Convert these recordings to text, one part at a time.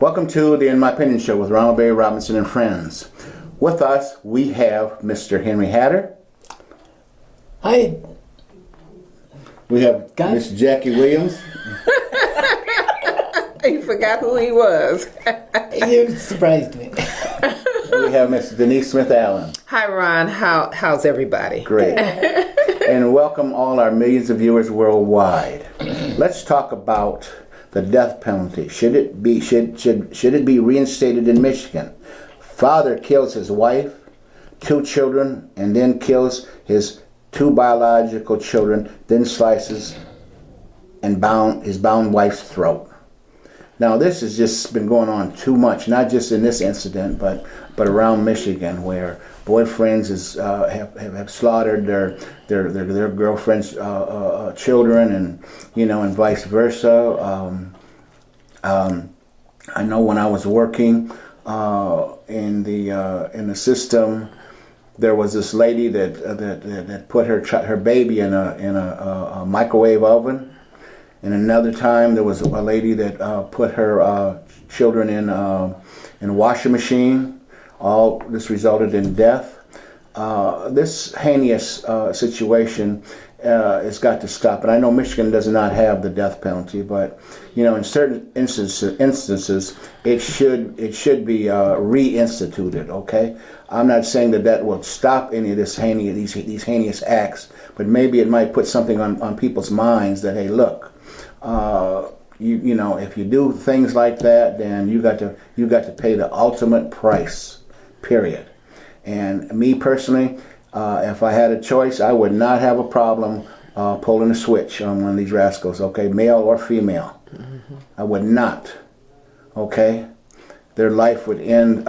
Welcome to the In My Opinion Show with Ronald, Barry Robinson, and friends. With us, we have Mr. Henry Hatter. Hi. We have Miss Jackie Williams. You forgot who he was. You surprised me. We have Miss Denise Smith Allen. Hi, Ron. How's everybody? Great. And welcome all our millions of viewers worldwide. Let's talk about the death penalty. Should it be reinstated in Michigan? Father kills his wife, 2 children, and then kills his 2 biological children, then slices and his bound wife's throat. Now this has just been going on too much, not just in this incident, but around Michigan, where boyfriends have slaughtered their girlfriends' children, and vice versa. I know when I was working in the system, there was this lady that put her baby in a microwave oven. And another time, there was a lady that put her children in a washing machine. All this resulted in death. This heinous situation has got to stop. And I know Michigan does not have the death penalty, but in certain instances, it should be reinstituted. Okay, I'm not saying that will stop any of these heinous acts, but maybe it might put something on people's minds that, hey, look. If you do things like that, then you got to pay the ultimate price. Period. And me personally, if I had a choice, I would not have a problem pulling a switch on one of these rascals. Okay, male or female. Mm-hmm. I would not. Okay, their life would end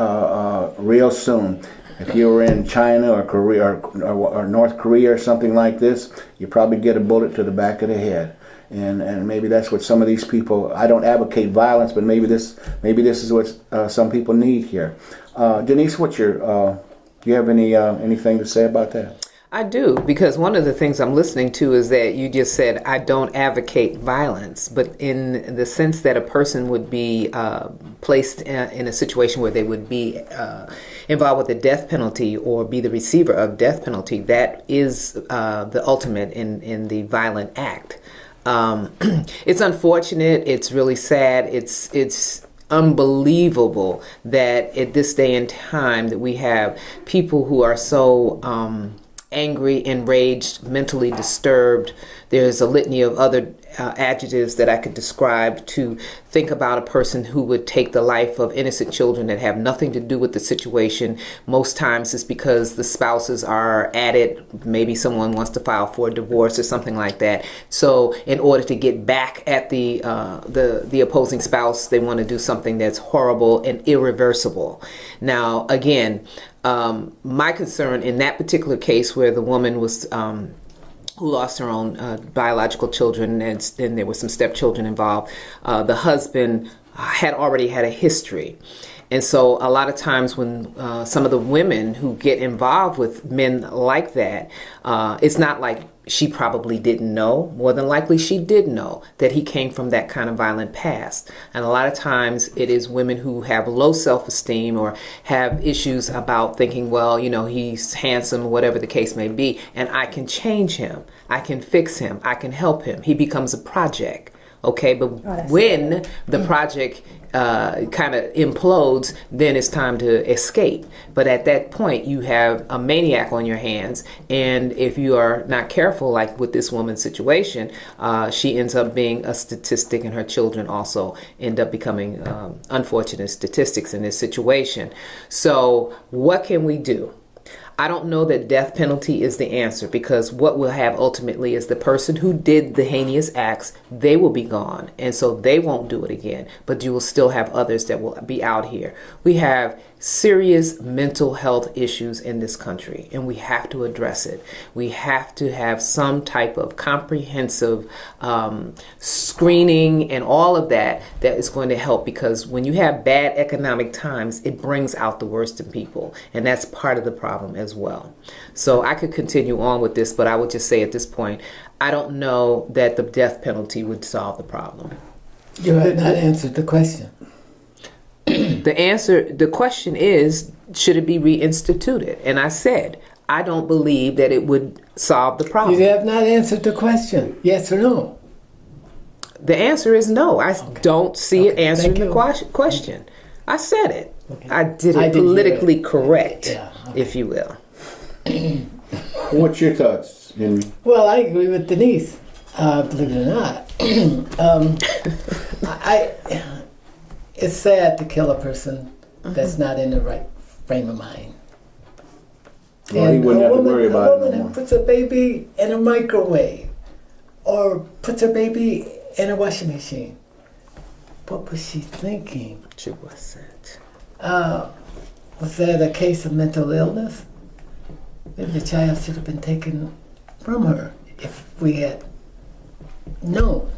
real soon. If you were in China or Korea or North Korea or something like this, you probably get a bullet to the back of the head. And maybe that's what some of these people. I don't advocate violence, but maybe this is what some people need here. Denise, do you have anything to say about that? I do, because one of the things I'm listening to is that you just said, I don't advocate violence, but in the sense that a person would be placed in a situation where they would be involved with the death penalty or be the receiver of death penalty, that is the ultimate in the violent act. It's unfortunate. It's really sad. It's unbelievable that at this day and time that we have people who are so angry, enraged, mentally disturbed. There's a litany of other adjectives that I could describe to think about a person who would take the life of innocent children that have nothing to do with the situation. Most times it's because the spouses are at it. Maybe someone wants to file for a divorce or something like that. So in order to get back at the opposing spouse, they want to do something that's horrible and irreversible. Now, again, my concern in that particular case where the woman was who lost her own biological children, and there were some stepchildren involved, the husband had already had a history. And so a lot of times when some of the women who get involved with men like that, it's not like she probably didn't know. More than likely she did know that he came from that kind of violent past. And a lot of times it is women who have low self-esteem or have issues about thinking, well, he's handsome, whatever the case may be, and I can change him. I can fix him. I can help him. He becomes a project. Okay, but when the project kind of implodes, then it's time to escape. But at that point, you have a maniac on your hands, and if you are not careful, like with this woman's situation, she ends up being a statistic, and her children also end up becoming unfortunate statistics in this situation. So what can we do? I don't know that death penalty is the answer, because what we'll have ultimately is the person who did the heinous acts, they will be gone. And so they won't do it again, but you will still have others that will be out here. We have serious mental health issues in this country, and we have to address it. We have to have some type of comprehensive screening and all of that is going to help, because when you have bad economic times, it brings out the worst in people, and that's part of the problem as well. So I could continue on with this, but I would just say at this point, I don't know that the death penalty would solve the problem. You have not answered the question. the question is, should it be reinstituted? And I said, I don't believe that it would solve the problem. You have not answered the question. Yes or no? The answer is no. I don't see it answering Thank the you. question. I said it. Okay. I did I it did hear politically it. correct, Yeah, okay. if you will. What's your thoughts, Henry? Well, I agree with Denise. Believe it or not, it's sad to kill a person that's not in the right frame of mind. Well, he wouldn't have to worry about a it no woman more. who puts a baby in a microwave or puts her baby in a washing machine. What was she thinking? She wasn't. Was that a case of mental illness? Maybe the child should have been taken from her if we had known.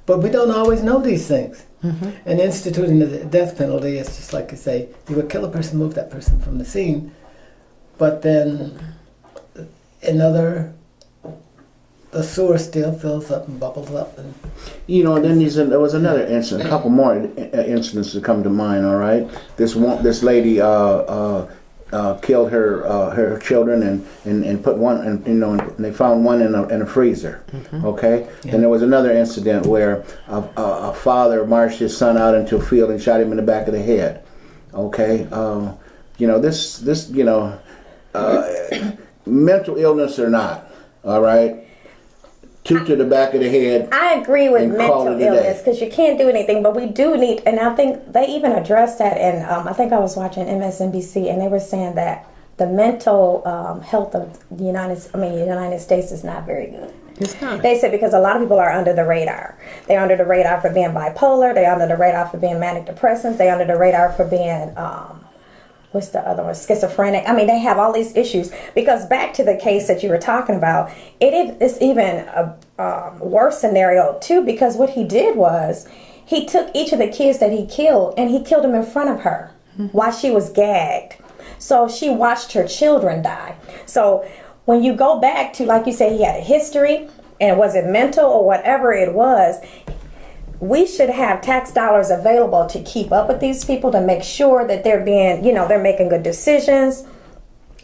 But we don't always know these things. And instituting the death penalty is just like you say, you would kill a person, move that person from the scene, but then the sewer still fills up and bubbles up. And You know, then there was another incident, a couple more incidents that come to mind. All right, this lady killed her children and put one, and and they found one in a freezer. Okay, and there was another incident where a father marched his son out into a field and shot him in the back of the head. Okay, mental illness or not. All right. Two to the back of the head. I agree with and call mental it a day. illness because you can't do anything, but we do need, and I think they even addressed that, and I think I was watching MSNBC, and they were saying that the mental health of the United States is not very good. It's not. They said because a lot of people are under the radar. They're under the radar for being bipolar. They're under the radar for being manic depressants. They're under the radar for being what's the other one? Schizophrenic. I mean, they have all these issues. Because back to the case that you were talking about, it's even a worse scenario too. Because what he did was he took each of the kids that he killed and he killed them in front of her while she was gagged. So she watched her children die. So when you go back to, like you say, he had a history, and was it mental or whatever it was, we should have tax dollars available to keep up with these people, to make sure that they're being, they're making good decisions.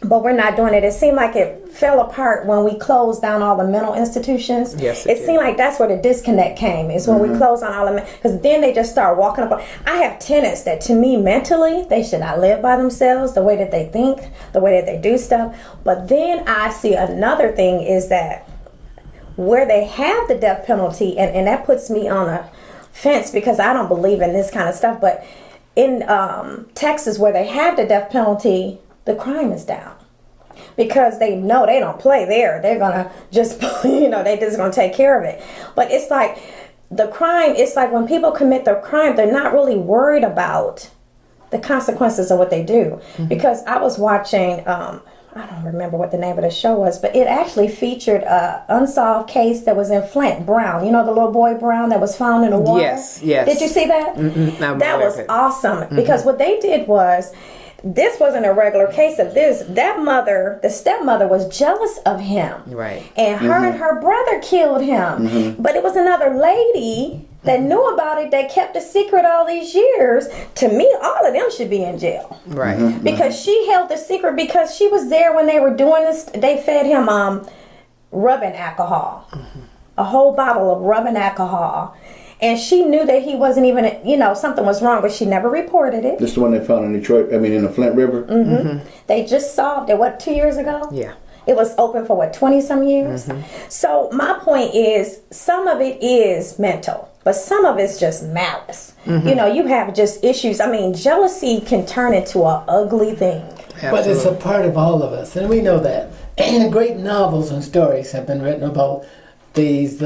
But we're not doing it. It seemed like it fell apart when we closed down all the mental institutions. Yes, it seemed like that's where the disconnect came, is when we closed on all the because then they just start walking up. I have tenants that, to me, mentally, they should not live by themselves, the way that they think, the way that they do stuff. But then I see another thing is that where they have the death penalty, and that puts me on a fence because I don't believe in this kind of stuff, but in Texas where they have the death penalty, the crime is down because they know they don't play there. They're gonna just they just gonna take care of it. But it's like the crime, it's like when people commit their crime, they're not really worried about the consequences of what they do. Because I was watching I don't remember what the name of the show was, but it actually featured a unsolved case that was in Flint. Brown, the little boy Brown that was found in the water. Yes, yes. Did you see that? That was awesome because what they did was, this wasn't a regular case of this. The stepmother was jealous of him. Right. And her and her brother killed him. But it was another lady that knew about it that kept a secret all these years. To me, all of them should be in jail. Right. Because she held the secret because she was there when they were doing this. They fed him rubbing alcohol. A whole bottle of rubbing alcohol. And she knew that he wasn't even, something was wrong, but she never reported it. This is the one they found in Detroit, in the Flint River? They just solved it, 2 years ago? Yeah. It was open for 20-some years? So my point is, some of it is mental, but some of it's just malice. You have just issues. Jealousy can turn into an ugly thing. Absolutely. But it's a part of all of us, and we know that. And great novels and stories have been written about these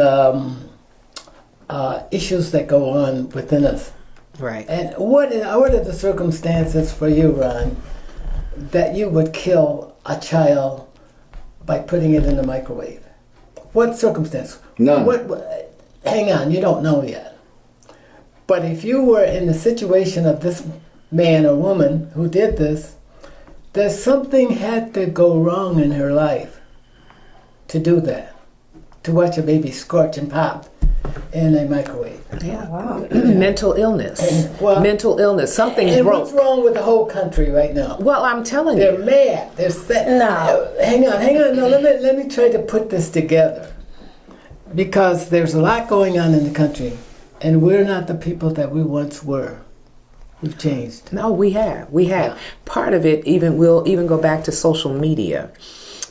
issues that go on within us. Right. And what are the circumstances for you, Ron, that you would kill a child by putting it in the microwave? What circumstance? None. Hang on, you don't know yet. But if you were in the situation of this man or woman who did this, there's something had to go wrong in her life to do that. To watch a baby scorch and pop in a microwave. Yeah. Wow. Mental illness. Well, Mental illness. Something's And broke. what's wrong with the whole country right now? Well, I'm telling They're you. mad. They're sad. No. Hang on. No, let me try to put this together. Because there's a lot going on in the country, and we're not the people that we once were. We've changed. No, we have. We have. Part of it will even go back to social media.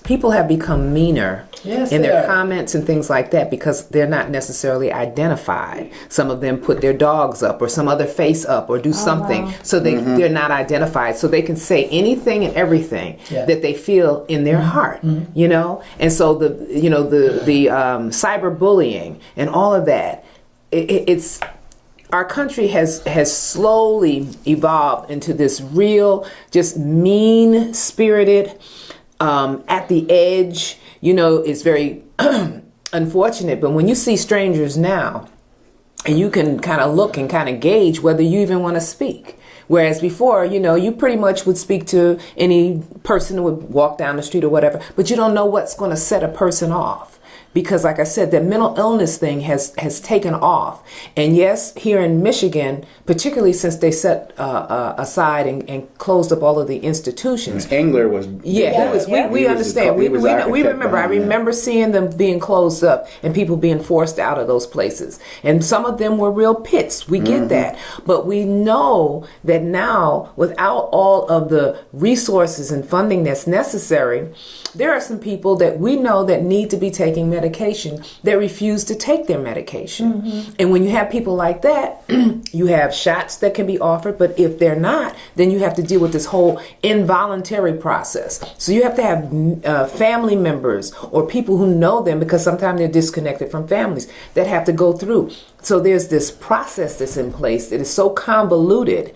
People have become meaner Yes, in they their are. comments and things like that because they're not necessarily identified. Some of them put their dogs up or some other face up or do something wow. so they're not identified. So they can say anything and everything Yeah. that they feel in their heart, you know? And so the cyberbullying and all of that, it's our country has slowly evolved into this real, just mean-spirited, at the edge. You know, it's very unfortunate, but when you see strangers now, and you can kind of look and kind of gauge whether you even want to speak. Whereas before, you know, you pretty much would speak to any person who would walk down the street or whatever, but you don't know what's going to set a person off. Because like I said, the mental illness thing has taken off. And yes, here in Michigan, particularly since they set aside and closed up all of the institutions. Engler was. Yeah, he was. We understand. We remember. I remember seeing them being closed up and people being forced out of those places. And some of them were real pits. We get that. But we know that now, without all of the resources and funding that's necessary, there are some people that we know that need to be taking medication that refuse to take their medication. And when you have people like that, you have shots that can be offered, but if they're not, then you have to deal with this whole involuntary process. So you have to have family members or people who know them, because sometimes they're disconnected from families, that have to go through. So there's this process that's in place that is so convoluted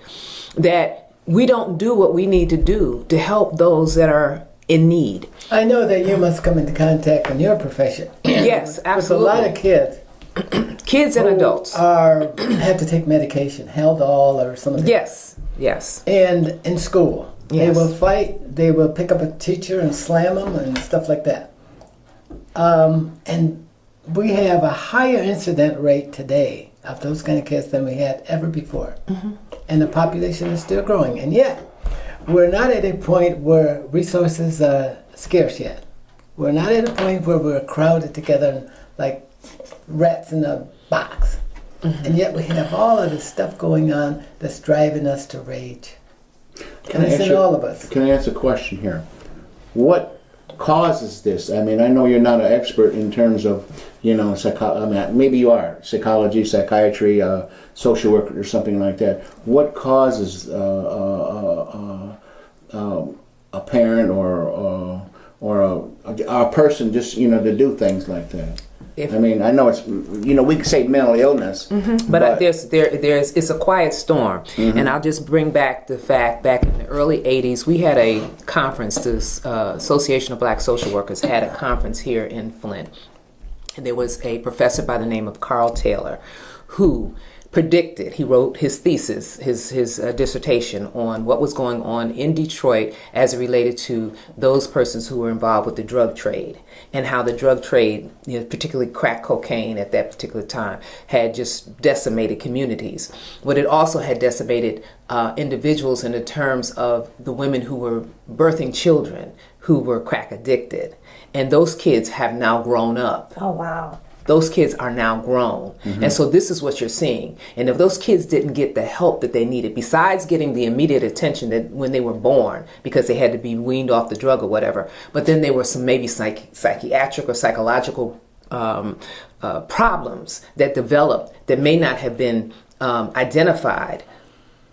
that we don't do what we need to do to help those that are in need. I know that you must come into contact in your profession. Yes, With absolutely. a lot of kids. Kids and who adults. have to take medication, Haldol or something. Yes. And in school, they Yes. will fight. They will pick up a teacher and slam them and stuff like that. And we have a higher incident rate today of those kind of kids than we had ever before. And the population is still growing. And yet, we're not at a point where resources are scarce yet. We're not at a point where we're crowded together like rats in a box. And yet we have all of this stuff going on that's driving us to rage. And it's in all of us. Can I ask a question here? What causes this? I mean, I know you're not an expert in terms of, you know, maybe you are, psychology, psychiatry, social work, or something like that. What causes a parent or a person just, you know, to do things like that? I mean, I know it's, you know, we can say mental illness, But there's it's a quiet storm. And I'll just bring back the fact, back in the early 80s, we had a conference, the Association of Black Social Workers had a conference here in Flint. And there was a professor by the name of Carl Taylor who predicted, he wrote his thesis, his dissertation on what was going on in Detroit as it related to those persons who were involved with the drug trade, and how the drug trade, you know, particularly crack cocaine at that particular time, had just decimated communities. But it also had decimated individuals in the terms of the women who were birthing children who were crack addicted. And those kids have now grown up. Oh, wow. Those kids are now grown. And so this is what you're seeing. And if those kids didn't get the help that they needed, besides getting the immediate attention that when they were born, because they had to be weaned off the drug or whatever, but then there were some maybe psychiatric or psychological problems that developed that may not have been identified.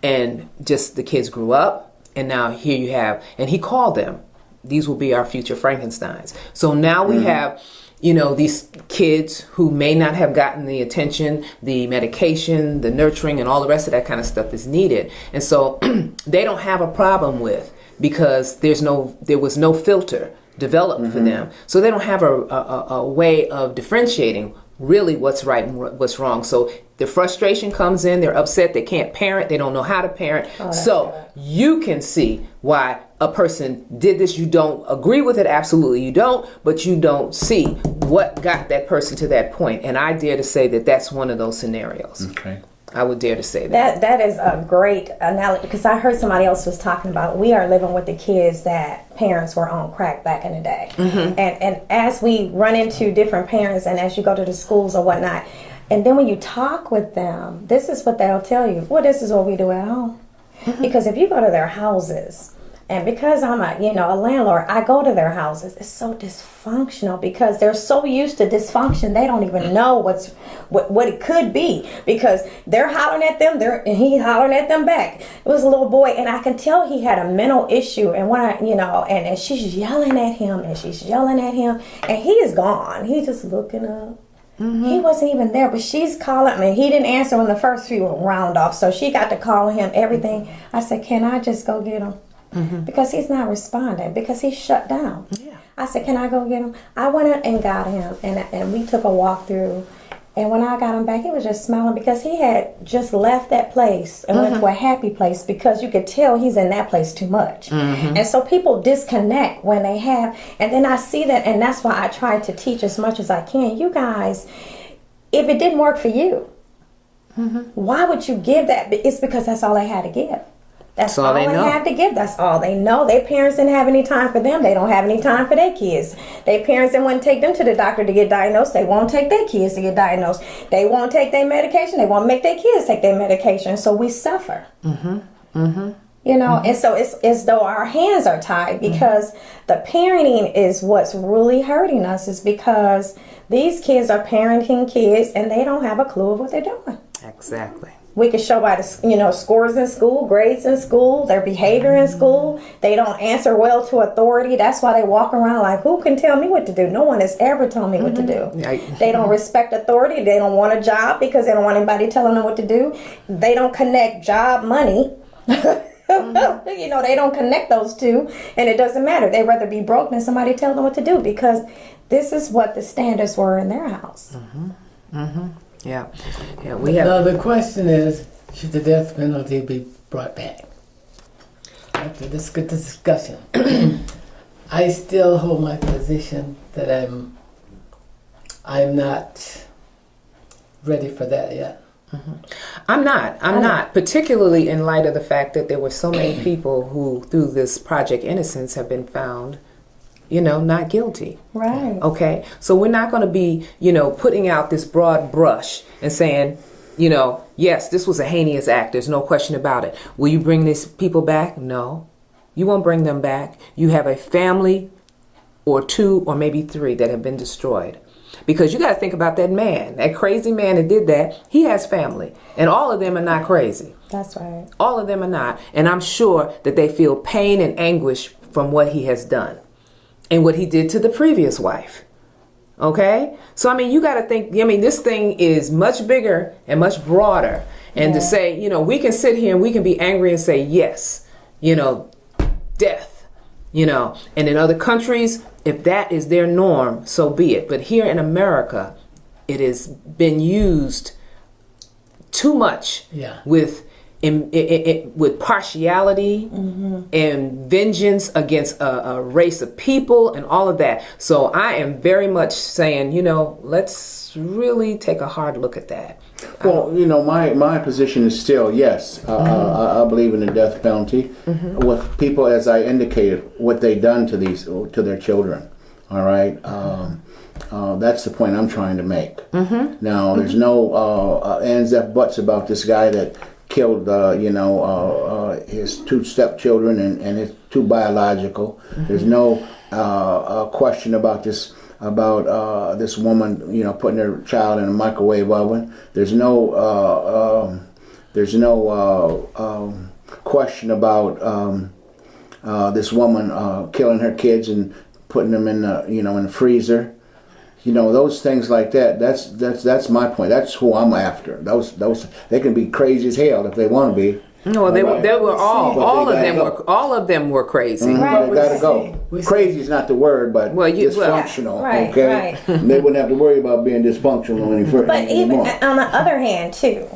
And just the kids grew up, and now here you have, and he called them, these will be our future Frankensteins. So now we have, you know, these kids who may not have gotten the attention, the medication, the nurturing, and all the rest of that kind of stuff is needed. And so they don't have a problem with, because there was no filter developed for them. So they don't have a way of differentiating really what's right and what's wrong. So the frustration comes in, they're upset, they can't parent, they don't know how to parent. So you can see why a person did this. You don't agree with it, absolutely you don't, but you don't see what got that person to that point. And I dare to say that that's one of those scenarios. Okay. I would dare to say that. That is a great analogy, because I heard somebody else was talking about, we are living with the kids that parents were on crack back in the day. And as we run into different parents, and as you go to the schools or whatnot, and then when you talk with them, this is what they'll tell you. Well, this is what we do at home. Because if you go to their houses, and because I'm a landlord, I go to their houses. It's so dysfunctional because they're so used to dysfunction, they don't even know what it could be, because they're hollering at them, and he hollering at them back. It was a little boy, and I can tell he had a mental issue. And when and she's yelling at him, and he is gone. He's just looking up. He wasn't even there, but she's calling me. He didn't answer when the first few round off, so she got to calling him everything. I said, "Can I just go get him?" Because he's not responding, because he's shut down. Yeah. I said, "Can I go get him?" I went in and got him, and we took a walk through. And when I got him back, he was just smiling, because he had just left that place and went to a happy place, because you could tell he's in that place too much. And so people disconnect when they have, and then I see that, and that's why I try to teach as much as I can. You guys, if it didn't work for you, why would you give that? It's because that's all they had to give. That's all they have to give. That's all they know. Their parents didn't have any time for them. They don't have any time for their kids. Their parents didn't want to take them to the doctor to get diagnosed. They won't take their kids to get diagnosed. They won't take their medication. They won't make their kids take their medication. So we suffer. And so it's as though our hands are tied, because the parenting is what's really hurting us, is because these kids are parenting kids and they don't have a clue of what they're doing. Exactly. We can show by the scores in school, grades in school, their behavior in school. They don't answer well to authority. That's why they walk around like, who can tell me what to do? No one has ever told me what to do. They don't respect authority. They don't want a job because they don't want anybody telling them what to do. They don't connect job, money. They don't connect those two, and it doesn't matter. They'd rather be broke than somebody tell them what to do, because this is what the standards were in their house. Yeah, we have. Now the question is, should the death penalty be brought back? After this good discussion, I still hold my position that I'm not ready for that yet. I'm not, particularly in light of the fact that there were so many people who, through this Project Innocence, have been found, not guilty. Right. Okay. So we're not going to be, putting out this broad brush and saying, yes, this was a heinous act. There's no question about it. Will you bring these people back? No, you won't bring them back. You have a family or two or maybe three that have been destroyed. Because you got to think about that man, that crazy man that did that. He has family, and all of them are not crazy. That's right. All of them are not. And I'm sure that they feel pain and anguish from what he has done and what he did to the previous wife. Okay? So, you got to think, this thing is much bigger and much broader. And to say, we can sit here and we can be angry and say, yes, death, and in other countries, if that is their norm, so be it. But here in America, it has been used too much with partiality and vengeance against a race of people and all of that. So I am very much saying, let's really take a hard look at that. Well, my position is still yes. I believe in the death penalty with people, as I indicated, what they done to their children. All right, that's the point I'm trying to make. Now, there's no ands and buts about this guy that killed, his two stepchildren and his two biological. There's no question about this. About this woman, putting her child in a microwave oven. There's no question about this woman killing her kids and putting them in the freezer. Those things like that. That's my point. That's who I'm after. Those they can be crazy as hell if they want to be. No, they Right. were all But of they them gotta all of them were crazy. Right. They gotta go. We see- Crazy is not the word, but Well, dysfunctional. Right, Okay, they wouldn't have to worry about being dysfunctional any further. But even on the other hand, too,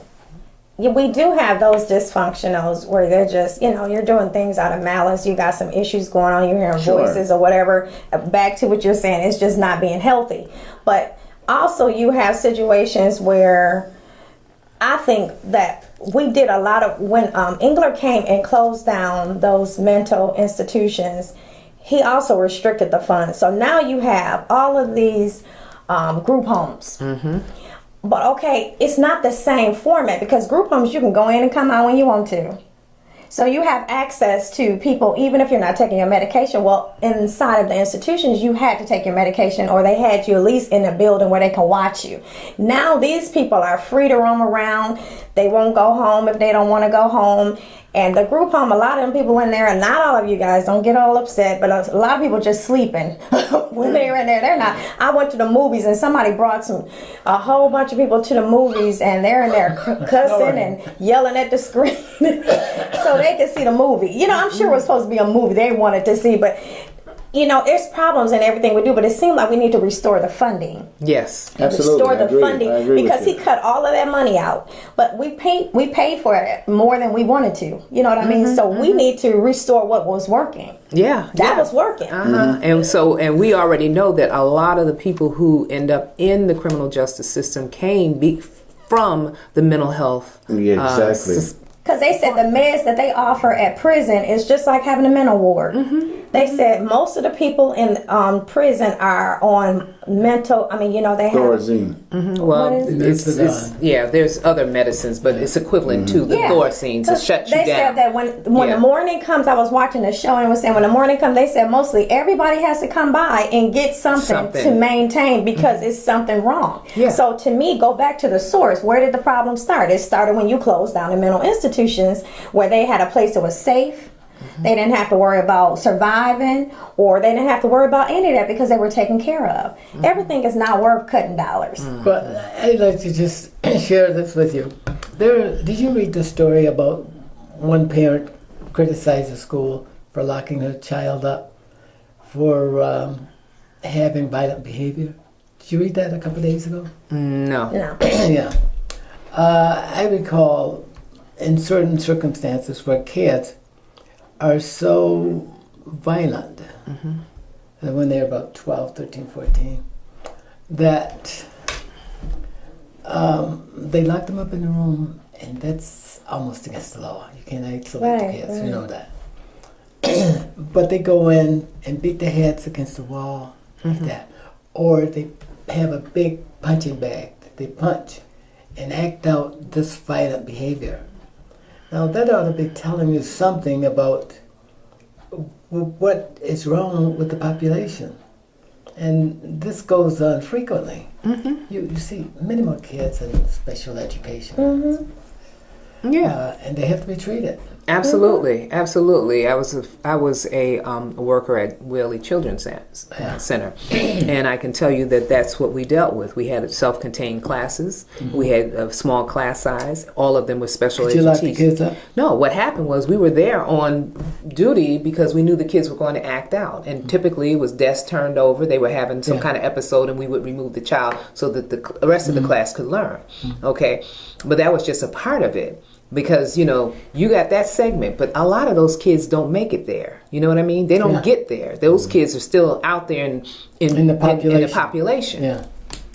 we do have those dysfunctionals where they're just, you're doing things out of malice. You got some issues going on. You're hearing Sure. voices or whatever. Back to what you're saying, it's just not being healthy. But also, you have situations where I think that we did a lot of when Engler came and closed down those mental institutions. He also restricted the funds. So now you have all of these group homes. Mm-hmm. But okay, it's not the same format because group homes, you can go in and come out when you want to. So you have access to people, even if you're not taking your medication. Well, inside of the institutions, you had to take your medication, or they had you at least in a building where they can watch you. Now these people are free to roam around. They won't go home if they don't want to go home. And the group home, a lot of them people in there, and not all of you guys, don't get all upset, but a lot of people just sleeping when they're in there. They're not. I went to the movies and somebody brought a whole bunch of people to the movies, and they're in there cussing and yelling at the screen so they could see the movie. I'm sure it was supposed to be a movie they wanted to see, but there's problems in everything we do, but it seemed like we need to restore the funding. Yes. Absolutely, Restore I the agree. funding I agree because with he you. cut all of that money out. But we paid for it more than we wanted to. You know what I mean? So we need to restore what was working. Yeah. That was working. And we already know that a lot of the people who end up in the criminal justice system came from the mental health. Yeah, exactly. Because they said the meds that they offer at prison is just like having a mental ward. They said most of the people in prison are on mental. I mean, they have. Thorazine. Well, What is it? there's other medicines, but it's equivalent to the Thorazine to shut you They down. said that when the morning comes, I was watching the show and it was saying when the morning comes, they said mostly everybody has to come by and get something. To maintain because it's something wrong. Yeah. So to me, go back to the source. Where did the problem start? It started when you closed down the mental institutions where they had a place that was safe. They didn't have to worry about surviving, or they didn't have to worry about any of that because they were taken care of. Everything is not worth cutting dollars. But I'd like to just share this with you. Did you read the story about one parent criticized the school for locking her child up for having violent behavior? Did you read that a couple of days ago? No. No. Yeah. I recall in certain circumstances where kids are so violent when they're about 12, 13, 14, that they lock them up in the room, and that's almost against the law. You can't isolate the kids, you know that. But they go in and beat their heads against the wall like that. Or they have a big punching bag that they punch and act out this violent behavior. Now that ought to be telling you something about what is wrong with the population. And this goes on frequently. You see many more kids in special education. And they have to be treated. Absolutely, absolutely. I was a worker at Whaley Children's Center, and I can tell you that that's what we dealt with. We had self-contained classes. We had a small class size. All of them were special Did you education. lock the kids up? No, what happened was we were there on duty because we knew the kids were going to act out, and typically it was desks turned over. They were having some kind of episode, and we would remove the child so that the rest of the class could learn. Okay, but that was just a part of it. Because, you got that segment, but a lot of those kids don't make it there. You know what I mean? They don't get there. Those kids are still out there in the population. Yeah.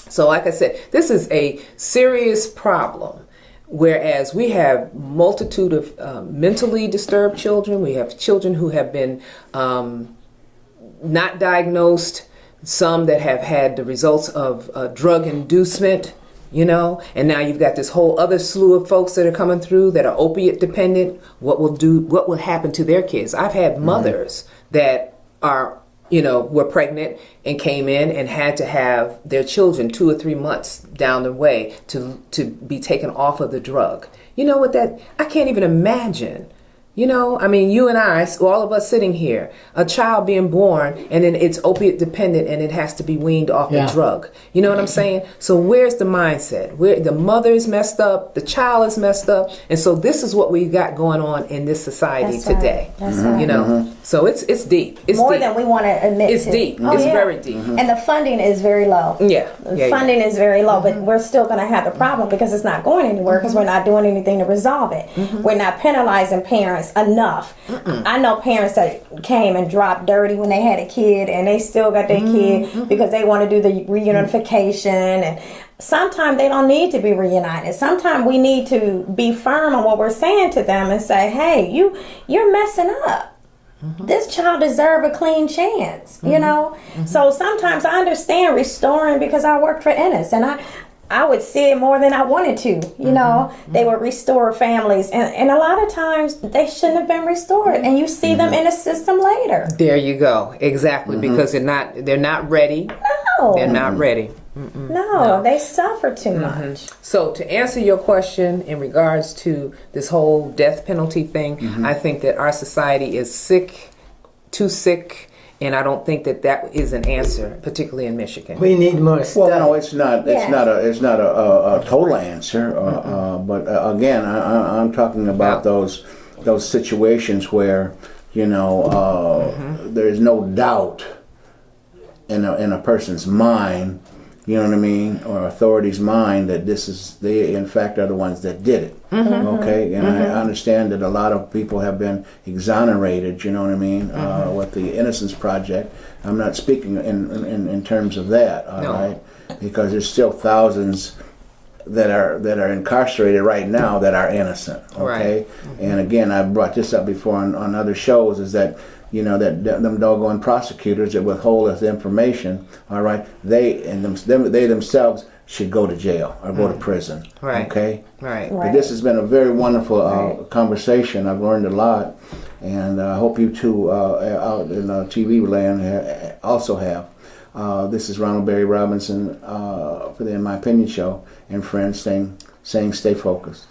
So like I said, this is a serious problem. Whereas we have multitude of mentally disturbed children. We have children who have been not diagnosed. Some that have had the results of drug inducement. And now you've got this whole other slew of folks that are coming through that are opiate dependent. What will happen to their kids? I've had mothers that were pregnant and came in and had to have their children 2 or 3 months down the way to be taken off of the drug. You know what I can't even imagine You know, I mean, you and I, all of us sitting here, a child being born and then it's opiate dependent and it has to be weaned off the drug. You know what I'm saying? So where's the mindset? Where the mother is messed up, the child is messed up. And so this is what we got going on in this society That's today. Right. That's right. You know, so it's deep. It's more deep. than we want to admit. It's deep. It's very deep. And the funding is very low. Yeah. Funding is very low, but we're still going to have the problem because it's not going anywhere because we're not doing anything to resolve it. We're not penalizing parents enough. I know parents that came and dropped dirty when they had a kid and they still got their kid because they want to do the reunification, and sometimes they don't need to be reunited. Sometimes we need to be firm on what we're saying to them and say, hey, you're messing up. This child deserves a clean chance, you know? So sometimes I understand restoring because I worked for Ennis and I would see it more than I wanted to, you know. They would restore families and a lot of times they shouldn't have been restored, and you see them in the system later. There you go. Exactly, because they're not ready. No. They're not ready. No, they suffer too much. So to answer your question in regards to this whole death penalty thing, I think that our society is too sick, and I don't think that is an answer, particularly in Michigan. We need more stuff. Well, no, it's not. It's not a total answer. But again, I'm talking about those situations where there is no doubt in a person's mind. You know what I mean, or authority's mind that they in fact are the ones that did it. Okay, and I understand that a lot of people have been exonerated. You know what I mean, with the Innocence Project. I'm not speaking in terms of that. All right, because there's still thousands that are incarcerated right now that are innocent. Okay, and again, I've brought this up before on other shows. Is that that them doggone prosecutors that withhold us information, all right, they themselves should go to jail or go to prison. Right. Okay? Right. But this has been a very wonderful conversation. I've learned a lot, and I hope you two out in TV land also have. This is Ronald Barry Robinson for the In My Opinion show, and friends saying stay focused.